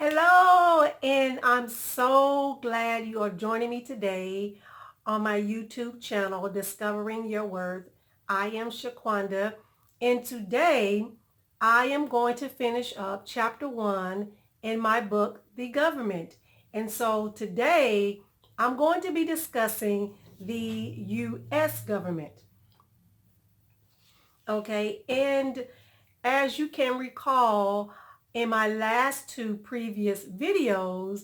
Hello, and I'm so glad you are joining me today on my YouTube channel, Discovering Your Worth. I am Shaquonda, and today I am going to finish up chapter 1 in my book, The Government. And so today I'm going to be discussing the U.S. government. Okay, and as you can recall, in my last two previous videos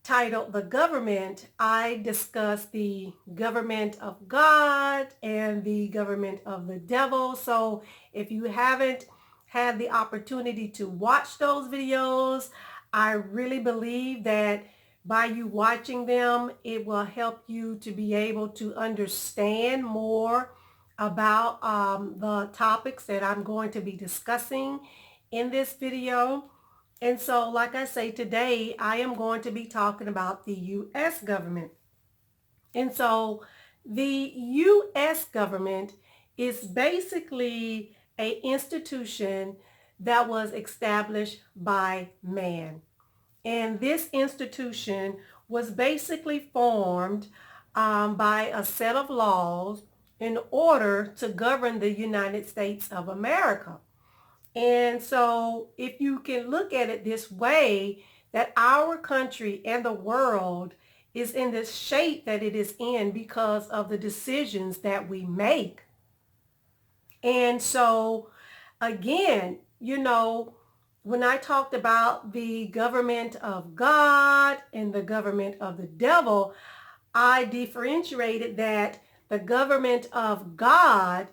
titled The Government, I discussed the government of God and the government of the devil. So if you haven't had the opportunity to watch those videos, I really believe that by you watching them, it will help you to be able to understand more about the topics that I'm going to be discussing in this video. And so, like I say, today I am going to be talking about the U.S. government. And so the U.S. government is basically an institution that was established by man. And this institution was basically formed by a set of laws in order to govern the United States of America. And so if you can look at it this way, that our country and the world is in the shape that it is in because of the decisions that we make. And so again, when I talked about the government of God and the government of the devil, I differentiated that the government of God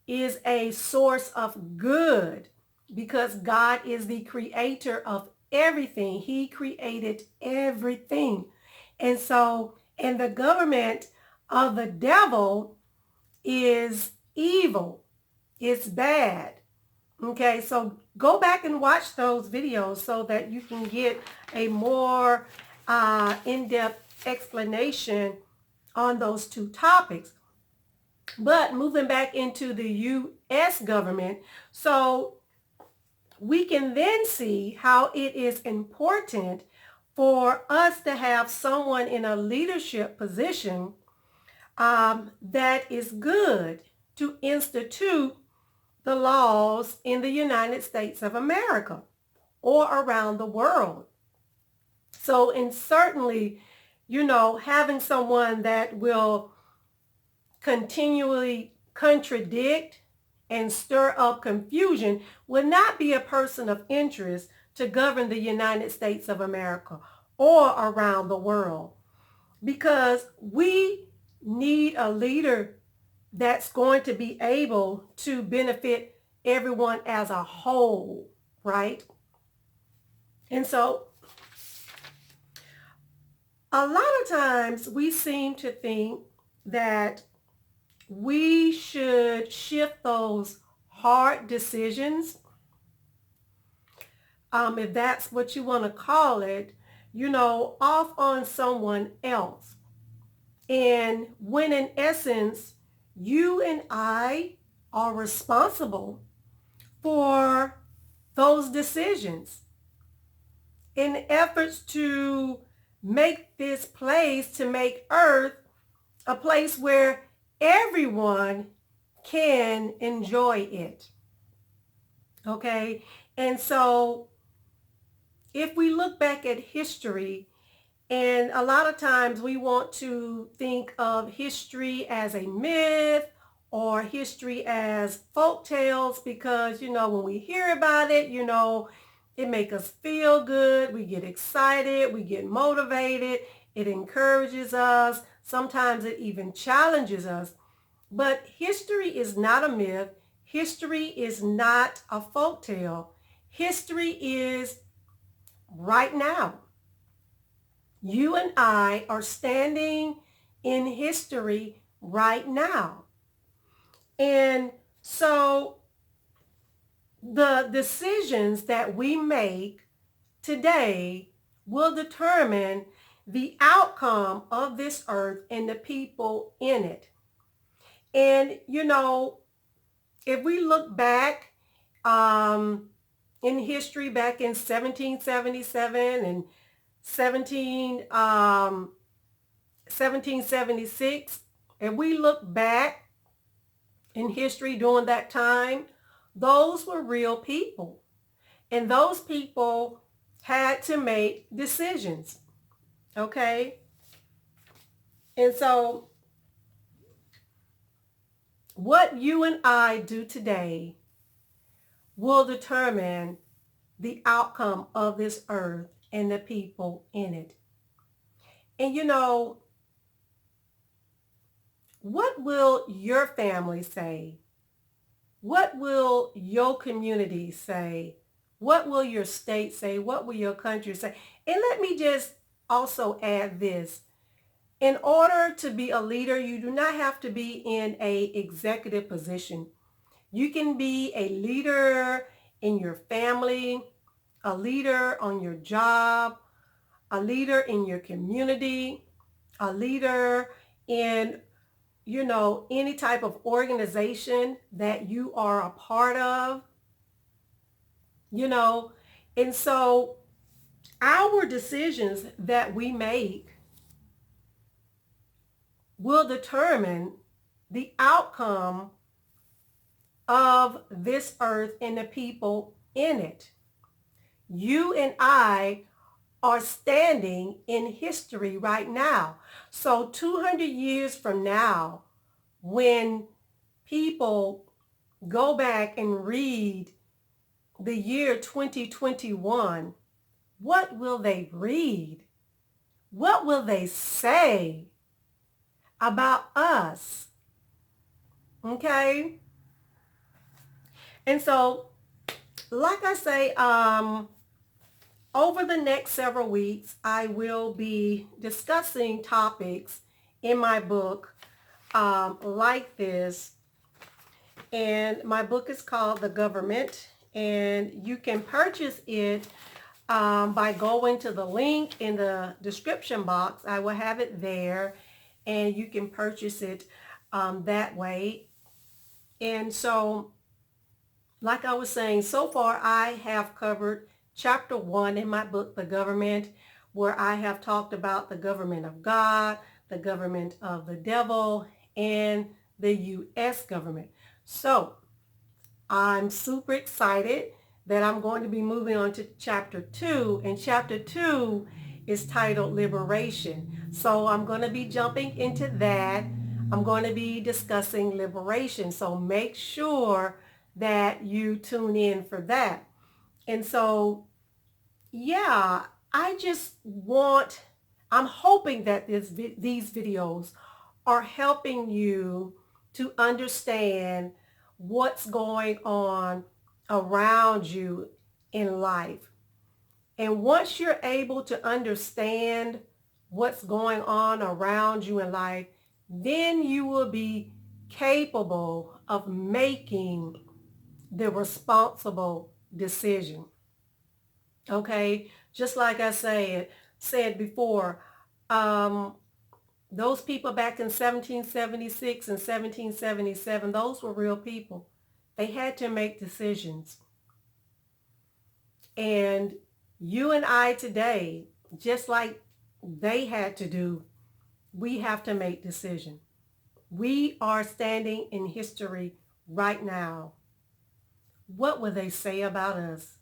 is a source of good because God is the creator of everything. He created everything. And the government of the devil is evil. It's bad. Okay, so go back and watch those videos so that you can get a more in-depth explanation on those two topics. But moving back into the U.S. government, so we can then see how it is important for us to have someone in a leadership position that is good to institute the laws in the United States of America or around the world. So, and certainly, having someone that will continually contradict and stir up confusion would not be a person of interest to govern the United States of America or around the world, because we need a leader that's going to be able to benefit everyone as a whole, right? And so a lot of times we seem to think that we should shift those hard decisions, if that's what you want to call it, off on someone else. And when in essence, you and I are responsible for those decisions in efforts to make this place, to make Earth a place where everyone can enjoy it. Okay? And so if we look back at history, and a lot of times we want to think of history as a myth or history as folk tales because, when we hear about it, it makes us feel good. We get excited. We get motivated. It encourages us. Sometimes it even challenges us. But history is not a myth. History is not a folk tale. History is right now. You and I are standing in history right now. And so the decisions that we make today will determine the outcome of this earth and the people in it. And, if we look back in history back in 1777 and 1776, and we look back in history during that time, those were real people. And those people had to make decisions, okay? And so what you and I do today will determine the outcome of this earth and the people in it. And you know, what will your family say? What will your community say? What will your state say? What will your country say? And let me just also add this. In order to be a leader, you do not have to be in an executive position. You can be a leader in your family, a leader on your job, a leader in your community, a leader in, you know, any type of organization that you are a part of, you know. And so our decisions that we make will determine the outcome of this earth and the people in it. You and I are standing in history right now. So 200 years from now, when people go back and read the year 2021, what will they read? What will they say about us? Okay? And so, like I say, over the next several weeks, I will be discussing topics in my book like this. And my book is called The Government, and you can purchase it by going to the link in the description box. I will have it there, and you can purchase it that way. And so, like I was saying, so far I have covered chapter 1 in my book, The Government, where I have talked about the government of God, the government of the devil, and the U.S. government. So I'm super excited that I'm going to be moving on to chapter 2, and chapter 2 is titled Liberation. So I'm going to be jumping into that. I'm going to be discussing liberation. So make sure that you tune in for that. And so, yeah, I'm hoping that these videos are helping you to understand what's going on around you in life. And once you're able to understand what's going on around you in life, then you will be capable of making the responsible decision. Okay? Just like I said before, those people back in 1776 and 1777, those were real people. They had to make decisions. And you and I today, just like they had to do, we have to make decisions. We are standing in history right now. What will they say about us?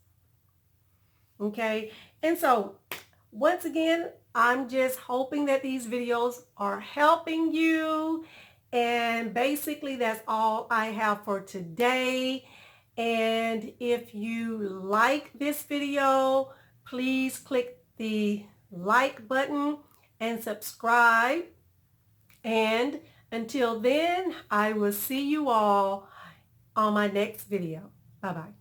Okay? And so, once again, I'm just hoping that these videos are helping you. And basically, that's all I have for today. And if you like this video, please click the like button and subscribe. And until then, I will see you all on my next video. Bye-bye.